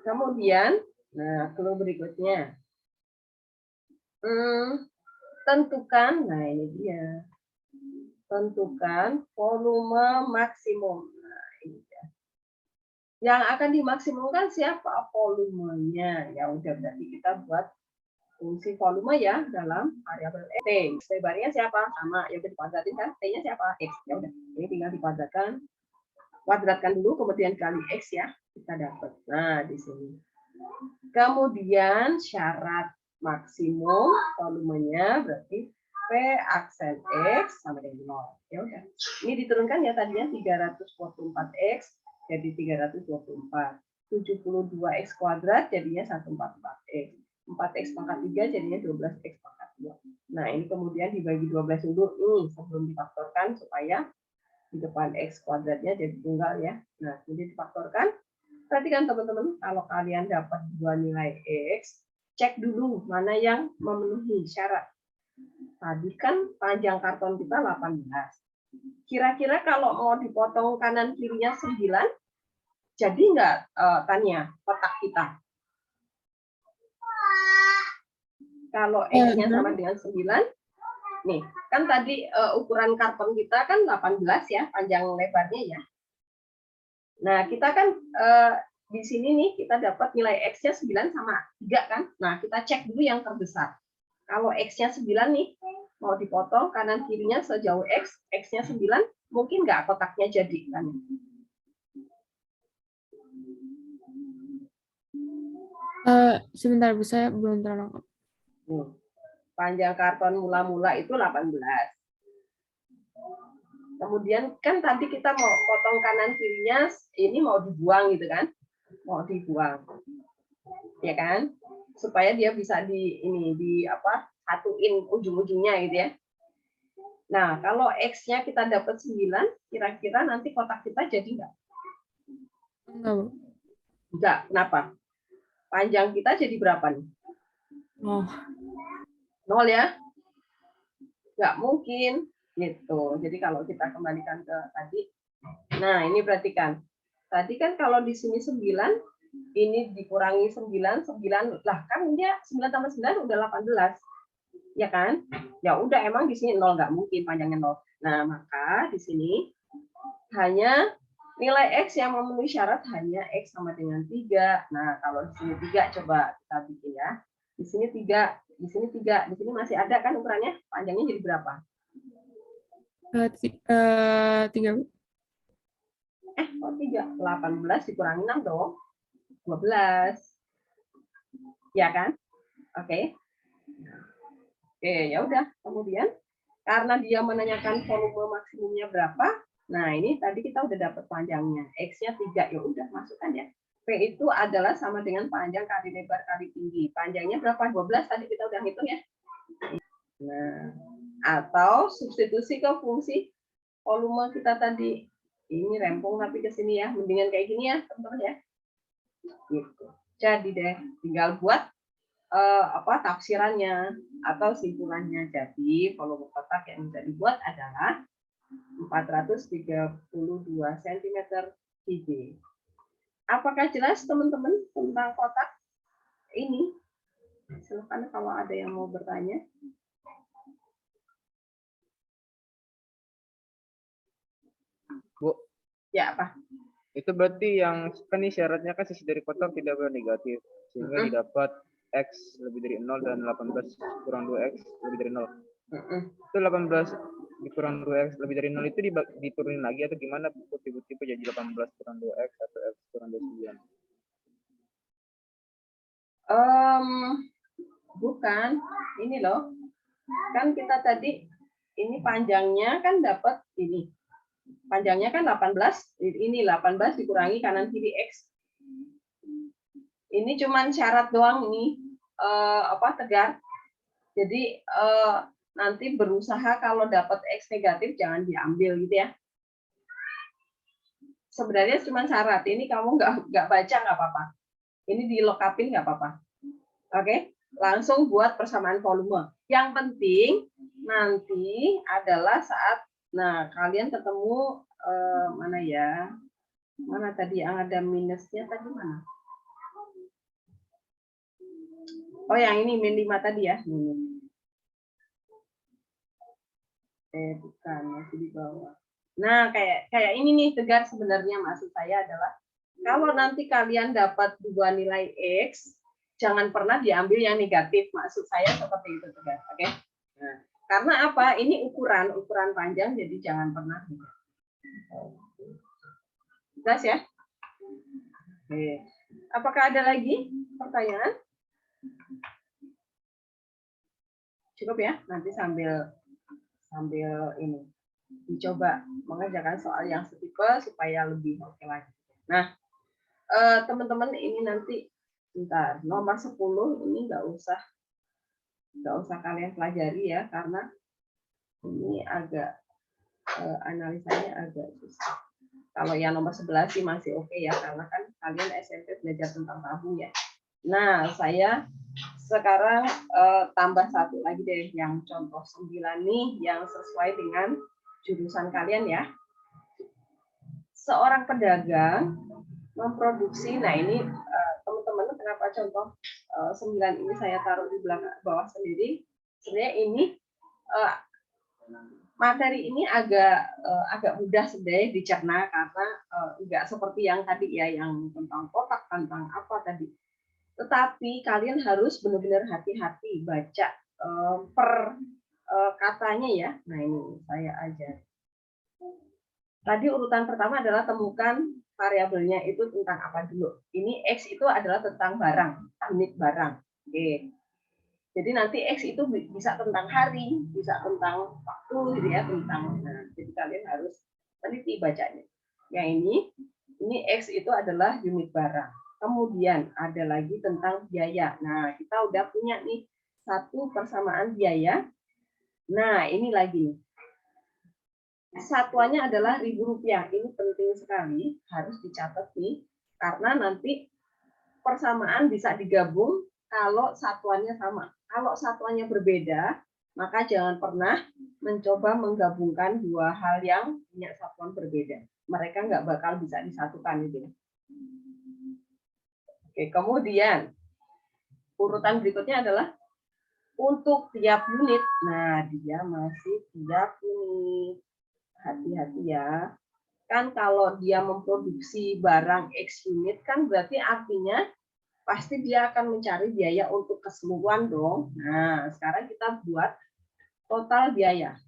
Kemudian, nah, clue berikutnya. Tentukan, nah ini dia. Tentukan volume maksimum. Nah, ini dia. Yang akan dimaksimumkan siapa? Volumenya. Ya udah, berarti kita buat fungsi volume ya dalam variabel T. Lebarnya siapa? Sama, ya udah dikuadratin kan? T-nya siapa? X. Ya udah, ini tinggal dikuadratkan. Kuadratkan dulu, kemudian kali X ya. Kita dapat. Nah, di sini. Kemudian syarat maksimum volumenya berarti P aksen X sama dengan 0. Ya udah. Ini diturunkan ya tadinya 324X jadi 324. 72X kuadrat jadinya 144X. 4X pangkat 3 jadinya 12X pangkat 2. Nah, ini kemudian dibagi 12 dulu nih sebelum difaktorkan supaya di depan X kuadratnya jadi tunggal ya. Nah, kemudian difaktorkan. Perhatikan teman-teman, kalau kalian dapat dua nilai X, cek dulu mana yang memenuhi syarat. Tadi kan panjang karton kita 18. Kira-kira kalau mau dipotong kanan kirinya 9, jadi nggak Tania, kotak kita? Kalau X-nya sama dengan 9, nih, kan tadi ukuran karton kita kan 18 ya, panjang lebarnya ya. Nah, kita kan di sini nih kita dapat nilai X-nya 9 sama 3 kan? Nah, kita cek dulu yang terbesar. Kalau X-nya 9 nih, mau dipotong kanan kirinya sejauh X, X-nya 9, mungkin nggak kotaknya jadi kan? Sebentar Bu, saya belum terlalu. Panjang karton mula-mula itu 18. Kemudian kan tadi kita mau potong kanan kirinya, ini mau dibuang gitu kan? Mau dibuang. Ya kan? Supaya dia bisa satuin ujung-ujungnya gitu ya. Nah, kalau X-nya kita dapat 9, kira-kira nanti kotak kita jadi nggak? Enggak, Bu. Enggak, kenapa? Panjang kita jadi berapa nih? Oh, 0 ya? Nggak mungkin gitu. Jadi kalau kita kembalikan ke tadi, nah ini perhatikan. Tadi kan kalau di sini 9, ini dikurangi 9 lah kan dia 9 tambah 9 udah 18. Ya kan? Ya udah emang di sini 0 nggak mungkin panjangnya 0. Nah, maka di sini hanya nilai X yang memenuhi syarat hanya X sama dengan 3. Nah, kalau di sini 3 coba kita bikin ya. Di sini 3, di sini 3, di sini masih ada kan ukurannya, panjangnya jadi berapa? 3, Bu. Oh 3, 18 dikurangi 6 dong. 12. Ya kan? Oke. Oke, ya udah. Kemudian karena dia menanyakan volume maksimumnya berapa, nah ini tadi kita udah dapat panjangnya. X-nya 3, ya udah masukkan ya. P itu adalah sama dengan panjang kali lebar kali tinggi. Panjangnya berapa? 12 tadi kita udah hitung ya. Nah, atau substitusi ke fungsi volume kita tadi. Ini rempong tapi ke sini ya. Mendingan kayak gini ya, teman-teman ya. Gitu. Jadi deh, tinggal buat tafsirannya atau simpulannya. Jadi volume kotak yang bisa dibuat adalah 432 cm3. Apakah jelas teman-teman tentang kotak ini? Silakan kalau ada yang mau bertanya. Bu, Ya apa? itu berarti yang kan ini syaratnya kan sisi dari kotak tidak boleh negatif. Sehingga didapat X lebih dari 0 dan 18 kurang 2X lebih dari 0. Itu 18 dikurang 2X lebih dari 0 itu diturunin lagi atau gimana? Tiba-tiba jadi 18 kurang 2X atau X kurang 29. Bukan. Ini loh. Kan kita tadi ini panjangnya kan dapat ini. Panjangnya kan 18, ini 18 dikurangi kanan kiri X. Ini cuman syarat doang ini Tegar. Jadi nanti berusaha kalau dapat X negatif jangan diambil gitu ya. Sebenarnya cuma syarat. Ini kamu nggak baca nggak apa-apa. Ini dilengkapin nggak apa-apa. Oke, langsung buat persamaan volume. Yang penting nanti adalah saat kalian ketemu mana ya? Mana tadi yang ada minusnya tadi mana? Oh, yang ini min 5 tadi ya. Bukan, masih di bawah. Nah, kayak ini nih Tegar, sebenarnya maksud saya adalah kalau nanti kalian dapat 2 nilai X, jangan pernah diambil yang negatif. Maksud saya seperti itu Tegar, oke? Nah, karena apa? Ini ukuran panjang, jadi jangan pernah. Jelas ya? Oke. Apakah ada lagi pertanyaan? Cukup ya, nanti sambil ini dicoba mengerjakan soal yang setipe supaya lebih oke lagi. Nah, teman-teman ini nanti bentar, nomor 10 ini nggak usah kalian pelajari ya, karena ini agak analisanya agak susah. Kalau yang nomor 11 sih masih oke ya, karena kan kalian SMP belajar tentang tabung ya. Nah, saya sekarang tambah satu lagi deh, yang contoh 9 nih, yang sesuai dengan jurusan kalian ya. Seorang pedagang memproduksi, nah ini teman-teman kenapa contoh 9 ini saya taruh di belakang bawah sendiri, sebenarnya ini materi ini agak mudah sebenarnya dicerna karena enggak seperti yang tadi ya, yang tentang kotak, tentang apa tadi. Tetapi kalian harus benar-benar hati-hati baca per katanya ya. Nah ini saya ajar. Tadi urutan pertama adalah temukan variabelnya itu tentang apa dulu. Ini X itu adalah tentang barang, unit barang. Oke. Jadi nanti X itu bisa tentang hari, bisa tentang waktu, gitu ya, tentang. Nah, jadi kalian harus teliti bacanya. Yang ini X itu adalah unit barang. Kemudian ada lagi tentang biaya. Nah, kita udah punya nih satu persamaan biaya. Nah, ini lagi nih. Satuannya adalah Rp1.000. Ini penting sekali, harus dicatat nih, karena nanti persamaan bisa digabung kalau satuannya sama. Kalau satuannya berbeda, maka jangan pernah mencoba menggabungkan dua hal yang punya satuan berbeda. Mereka nggak bakal bisa disatukan itu. Oke, kemudian urutan berikutnya adalah untuk tiap unit. Nah, dia masih tiap unit. Hati-hati ya. Kan kalau dia memproduksi barang X unit kan berarti artinya pasti dia akan mencari biaya untuk keseluruhan dong. Nah, sekarang kita buat total biaya.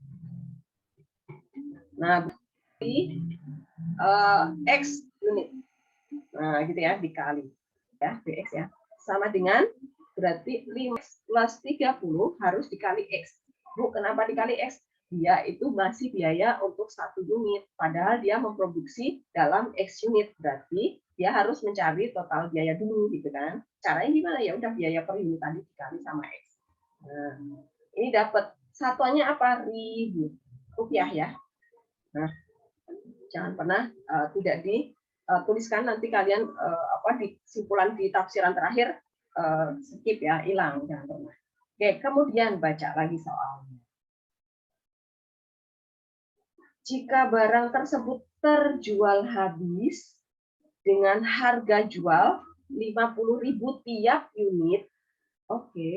Nah, berarti X unit. Nah, gitu ya, dikali. Ya, BX ya. Sama dengan berarti 5X plus 30 harus dikali X. Bu, kenapa dikali X? Dia itu masih biaya untuk 1 unit. Padahal dia memproduksi dalam X unit. Berarti dia harus mencari total biaya dulu gitu kan. Caranya gimana? Ya udah biaya per unit tadi dikali sama X. Nah, ini dapat satuannya apa? Ribu rupiah ya. Nah, jangan pernah tidak dituliskan, nanti kalian di kesimpulan di tafsiran terakhir skip ya, hilang, jangan pernah. Oke, kemudian baca lagi soalnya. Jika barang tersebut terjual habis dengan harga jual 50.000 tiap unit, oke,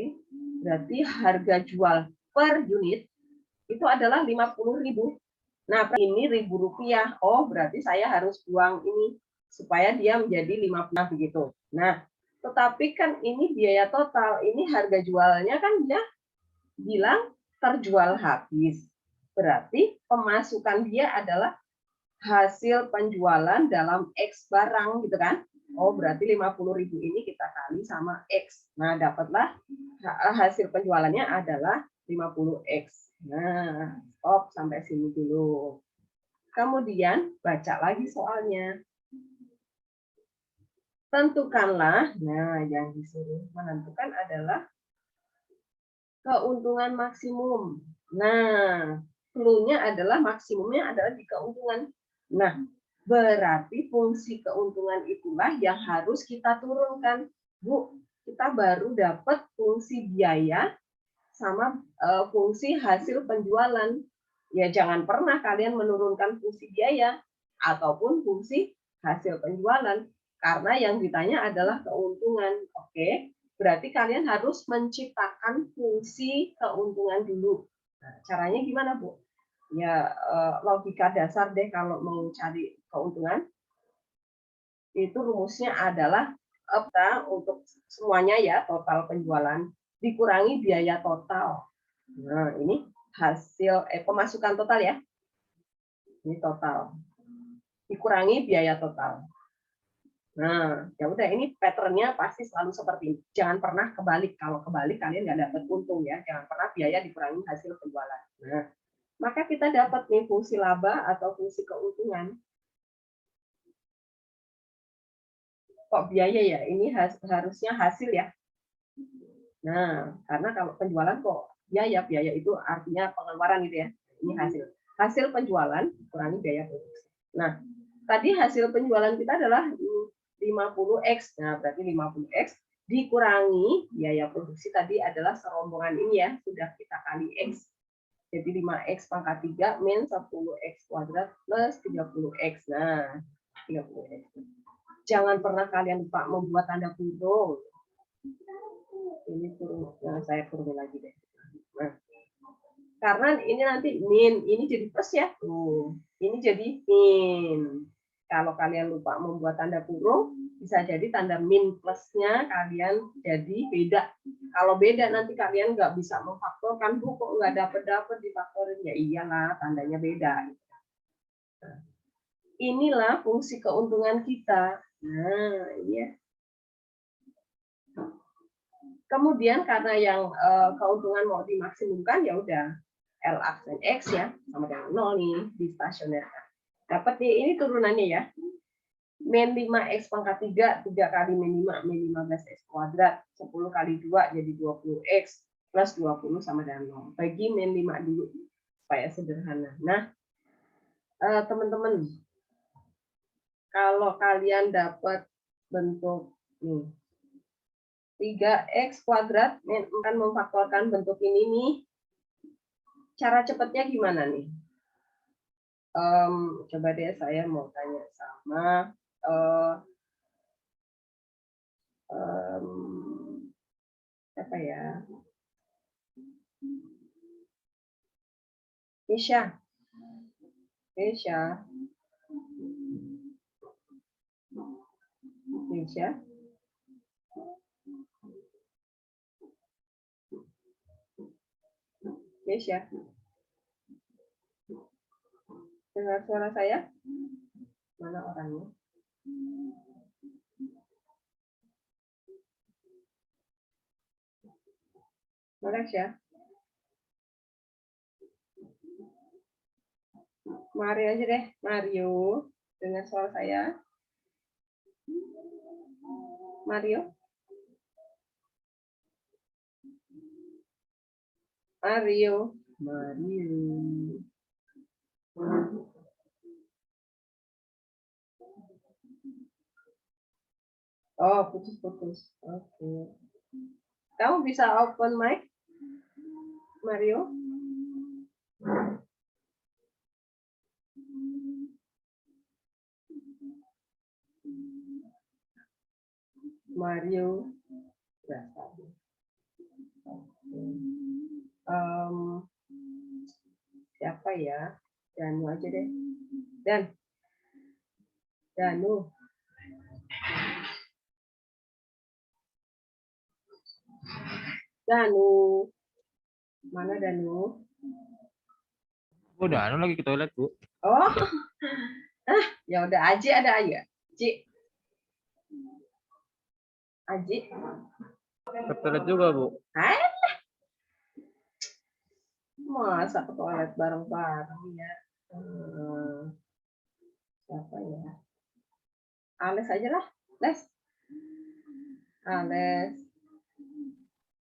berarti harga jual per unit itu adalah 50.000. Nah, ini Rp1.000. Oh, berarti saya harus buang ini supaya dia menjadi 50 begitu. Nah, tetapi kan ini biaya total, ini harga jualnya kan dia bilang terjual habis. Berarti pemasukan dia adalah hasil penjualan dalam X barang gitu kan. Oh, berarti 50.000 ini kita kali sama X. Nah, dapatlah hasil penjualannya adalah 50X. Nah, stop sampai sini dulu. Kemudian baca lagi soalnya. Tentukanlah, nah yang disuruh menentukan adalah keuntungan maksimum. Nah, clue-nya adalah maksimumnya adalah di keuntungan. Nah, berarti fungsi keuntungan itulah yang harus kita turunkan. Bu, kita baru dapat fungsi biaya sama fungsi hasil penjualan. Ya, jangan pernah kalian menurunkan fungsi biaya ataupun fungsi hasil penjualan. Karena yang ditanya adalah keuntungan. Oke, berarti kalian harus menciptakan fungsi keuntungan dulu. Nah, caranya gimana, Bu? Ya, logika dasar deh kalau mau cari keuntungan. Itu rumusnya adalah untuk semuanya ya, total penjualan dikurangi biaya total. Nah, ini hasil pemasukan total ya. Ini total. Dikurangi biaya total. Nah, ya udah, ini pattern-nya pasti selalu seperti ini. Jangan pernah kebalik. Kalau kebalik kalian nggak dapat untung ya. Jangan pernah biaya dikurangi hasil penjualan. Nah, maka kita dapat nih fungsi laba atau fungsi keuntungan. Kok biaya ya? Ini harusnya hasil ya. Nah, karena kalau penjualan kok biaya itu artinya pengeluaran gitu ya. Ini hasil. Hasil penjualan kurangi biaya produksi. Nah, tadi hasil penjualan kita adalah 50X. Nah, berarti 50X dikurangi biaya produksi tadi adalah serombongan ini ya, sudah kita kali X. Jadi 5X pangkat 3 min 10X kuadrat plus 30X. Nah, 30X. Jangan pernah kalian lupa membuat tanda kurung. Ini turun, nah, saya turunin lagi deh. Nah, karena ini nanti min, ini jadi plus ya. Tuh, ini jadi min. Kalau kalian lupa membuat tanda kurung, bisa jadi tanda min plusnya kalian jadi beda. Kalau beda nanti kalian nggak bisa memfaktorkan, Bu, kok nggak dapet difaktorin. Ya iyalah, tandanya beda. Nah, inilah fungsi keuntungan kita. Nah, ini ya. Kemudian karena yang keuntungan mau dimaksimumkan, ya udah L aksen X ya, sama dengan 0 nih, distasionerkan. Dapat nih, ini turunannya ya. Min 5X pangkat 3, 3 kali min 5, min 15X kuadrat, 10 kali 2 jadi 20X, plus 20 sama dengan 0. Bagi min 5 dulu, supaya sederhana. Nah, teman-teman, kalau kalian dapat bentuk nih, 3x kuadrat akan memfaktorkan bentuk ini nih. Cara cepatnya gimana nih? Coba deh saya mau tanya sama apa ya? Nisha. Dengar suara saya? Mana orangnya? Malaysia. Mario aja deh, Mario. Dengar suara saya? Mario? Oh, putus-putus. Oke. Kamu bisa open mic, Mario? Mario. Siapa ya? Danu aja deh. Danu. Mana Danu? Udah, anu lagi ke toilet, Bu. Oh. Ya udah, Aji ada Ayu. Aji. Ke toilet juga, Bu. Masa ke toilet bareng-bareng ya? Siapa ya? Ales aja lah. Ales.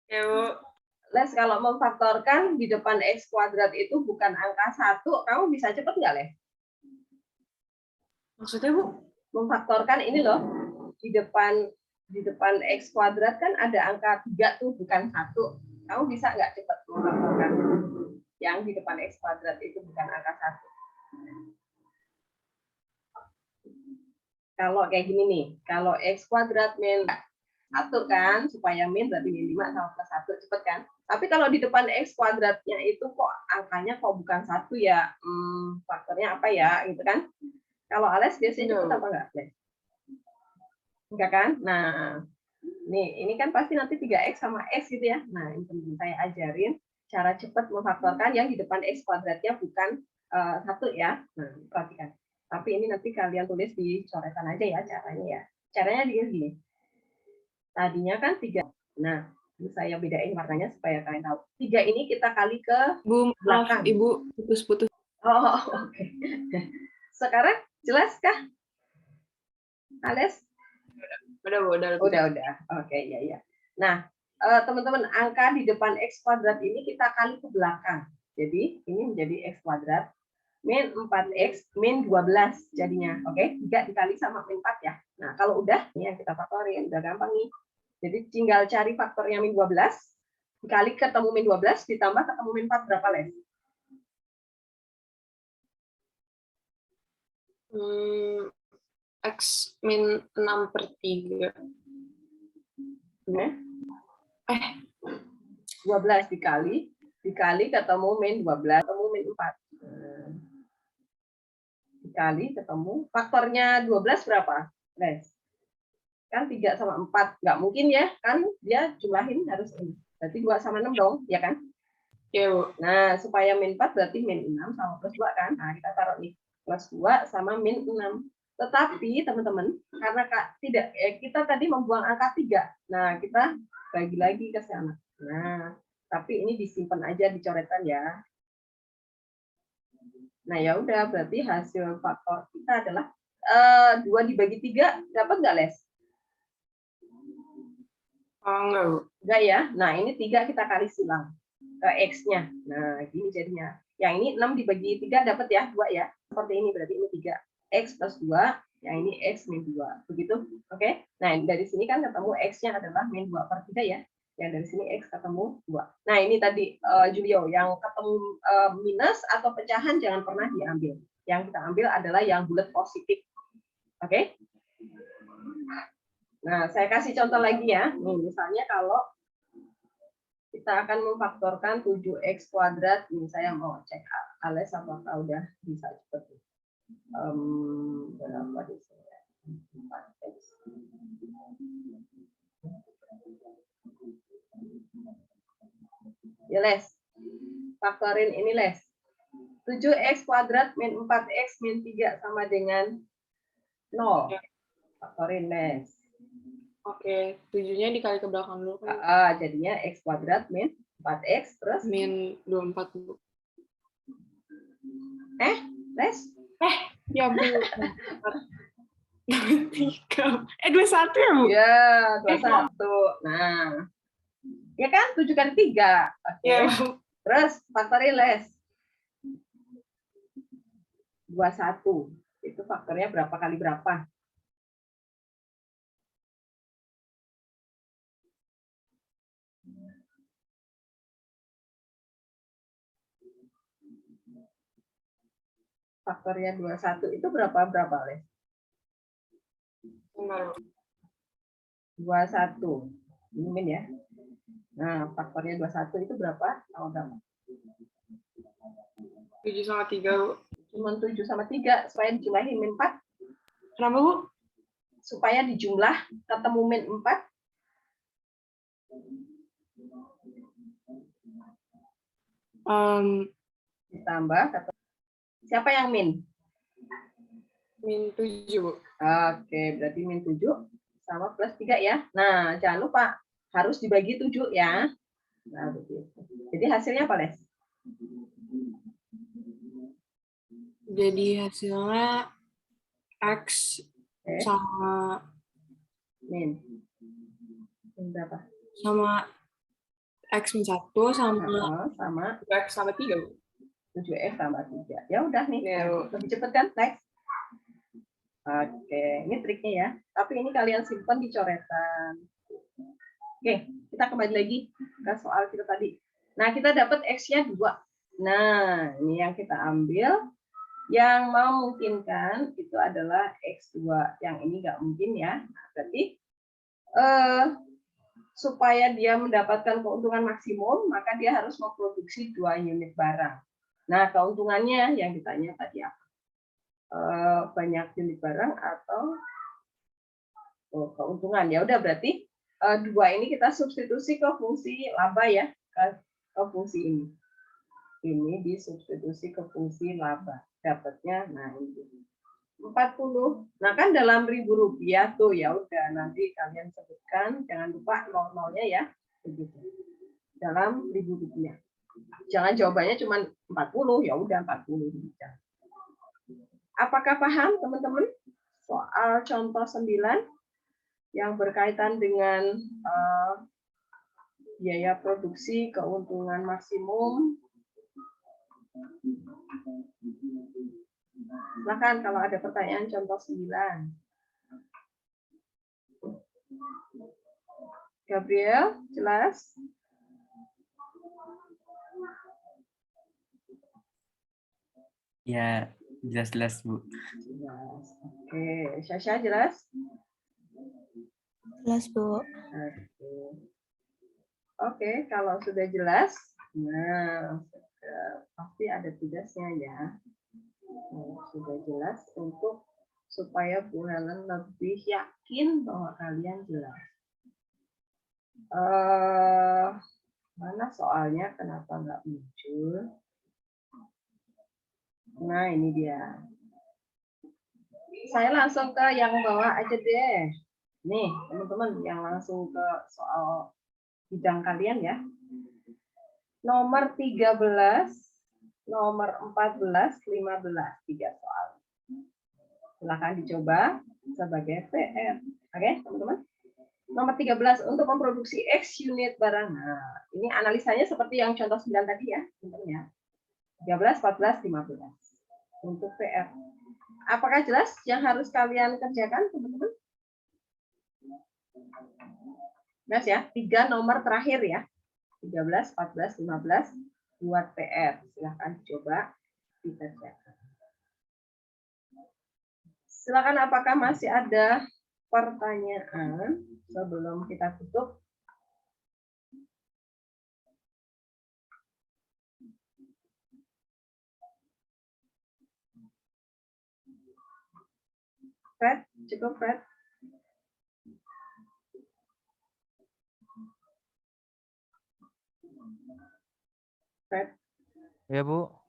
Ya, Bu. Les, kalau memfaktorkan di depan X kuadrat itu bukan angka 1, kamu bisa cepet nggak, Les? Maksudnya, Bu? Memfaktorkan ini loh, di depan X kuadrat kan ada angka 3 tuh, bukan 1. Kamu bisa nggak cepet memfaktorkan yang di depan X kuadrat itu bukan angka 1? Kalau kayak gini nih, kalau X kuadrat min 1 kan, supaya min berarti min 5 sama plus 1, cepet kan? Tapi kalau di depan X kuadratnya itu kok angkanya kok bukan 1 ya, faktornya apa ya, gitu kan? Kalau Ales biasanya cepet apa enggak? Enggak kan? Nah, nih, ini kan pasti nanti 3X sama X gitu ya. Nah, ini teman saya ajarin cara cepat memfaktorkan yang di depan X kuadratnya bukan 1 ya. Nah, perhatikan. Tapi ini nanti kalian tulis di coretan aja ya caranya ya. Caranya gini. Tadinya kan 3. Nah, saya bedain warnanya supaya kalian tahu. 3 ini kita kali ke Bu, maaf, belakang. Ibu putus-putus. Oh, oke. Sekarang jelaskah? Ales? Udah. Udah. Oke, ya. Nah, teman-teman, angka di depan X kuadrat ini kita kali ke belakang. Jadi, ini menjadi X kuadrat min 4X min 12 jadinya. Oke, 3 dikali sama min 4 ya. Nah, kalau udah, ini yang kita faktorin. Udah gampang nih. Jadi, tinggal cari faktornya min 12, dikali ketemu min 12, ditambah ketemu min 4, berapa, Les? X min 6/3. 12 dikali ketemu min 12, ketemu min 4. Dikali ketemu, faktornya 12 berapa, Les? Kan 3 sama 4, nggak mungkin ya, kan dia jumlahin harus ini. Berarti 2 sama 6 dong, ya kan? Ya, Bu. Nah, supaya min 4 berarti min 6 sama plus 2 kan? Nah, kita taruh nih, plus 2 sama min 6. Tetapi teman-teman, karena kita tadi membuang angka 3. Nah, kita bagi lagi ke sana. Nah, tapi ini disimpan aja di coretan ya. Nah, ya udah, berarti hasil faktor kita adalah 2 dibagi 3, dapat nggak, Les? Enggak, Bu. Enggak ya. Nah, ini 3 kita kali silang ke X-nya. Nah, gini jadinya. Yang ini 6 dibagi 3 dapat ya, 2 ya. Seperti ini, berarti ini 3. X plus 2 Yang ini X min 2. Begitu? Oke? Nah, dari sini kan ketemu X-nya adalah min 2/3 ya. Yang dari sini X ketemu 2. Nah, ini tadi Julio, yang ketemu minus atau pecahan jangan pernah diambil. Yang kita ambil adalah yang bulat positif. Oke? Nah, saya kasih contoh lagi ya. Nih, misalnya kalau kita akan memfaktorkan 7x kuadrat, ini saya mau cek Ales apakah udah bisa cepat. Berapa di sini? 4x. Ya, Les. Faktorin ini, Les. 7x kuadrat min 4x min 3 sama dengan 0. Faktorin, Les. Oke, 7-nya dikali ke belakang dulu kan. Jadinya x kuadrat min 4x terus Min 24, Bu. Les. Ya, Bu. 23. 21 ya, Bu? Ya, 21. Nah. Ya kan 7 kali 3. Oke. Ya, Bu. Terus faktorin, Les. 21. Itu faktornya berapa kali berapa? Faktornya 21 itu berapa Les? Benar, Bu. 21. Ini min ya. Nah, faktornya 21 itu berapa? Tahu berapa? 7 sama 3, Bu. Cuma 7 sama 3 supaya dijumlahin min 4. Kenapa, Bu? Supaya dijumlah ketemu min 4. Ditambah siapa yang min? Min 7, Bu. Oke, berarti min 7 sama plus 3 ya. Nah, jangan lupa harus dibagi 7 ya. Nah, begitu. Jadi hasilnya apa, Les? Jadi hasilnya X Oke, sama min. Min berapa? sama X min 1 sama Sama 2X sama 3, Bu. 7x tambah 3. Ya udah nih. Ya, Bu. Lebih cepet kan, Lex? Oke, ini triknya ya. Tapi ini kalian simpan di coretan. Oke, kita kembali lagi ke soal kita tadi. Nah, kita dapat X-nya 2. Nah, ini yang kita ambil. Yang memungkinkan itu adalah X2. Yang ini nggak mungkin ya. Nah, berarti supaya dia mendapatkan keuntungan maksimum, maka dia harus memproduksi 2 unit barang. Nah, keuntungannya yang ditanya tadi apa? Banyak unit barang atau keuntungan. Ya udah berarti 2 ini kita substitusi ke fungsi laba ya, ke fungsi ini. Ini disubstitusi ke fungsi laba. Dapatnya nah ini 40. Nah kan dalam Rp1.000 tuh ya udah nanti kalian sebutkan, jangan lupa nol-nolnya ya. Begitu. Dalam Rp1.000. Jangan jawabannya cuma 40, ya udah 40. Apakah paham teman-teman soal contoh 9 yang berkaitan dengan biaya produksi, keuntungan maksimum? Silakan kalau ada pertanyaan contoh 9. Gabriel, jelas? Ya, jelas-jelas, Bu. Jelas. Oke, Syasha jelas? Jelas, Bu. Oke, kalau sudah jelas, nah pasti ada tugasnya ya. Sudah jelas untuk supaya Bu Helen lebih yakin bahwa kalian jelas. Mana soalnya kenapa nggak muncul? Nah ini dia. Saya langsung ke yang bawah aja deh. Nih teman-teman yang langsung ke soal bidang kalian ya. Nomor 13, nomor 14, 15, 3 soal. Silahkan dicoba sebagai PR. Oke, teman-teman. Nomor 13, untuk memproduksi X unit barang. Nah, ini analisanya seperti yang contoh 9 tadi ya. Contohnya 13, 14, 15. Untuk PR. Apakah jelas yang harus kalian kerjakan, teman-teman? Jelas ya, 3 nomor terakhir ya. 13, 14, 15 buat PR. Silahkan coba dikerjakan. Silakan, apakah masih ada pertanyaan sebelum kita tutup? Fred, cukup Fred? Fred? Ya, Bu.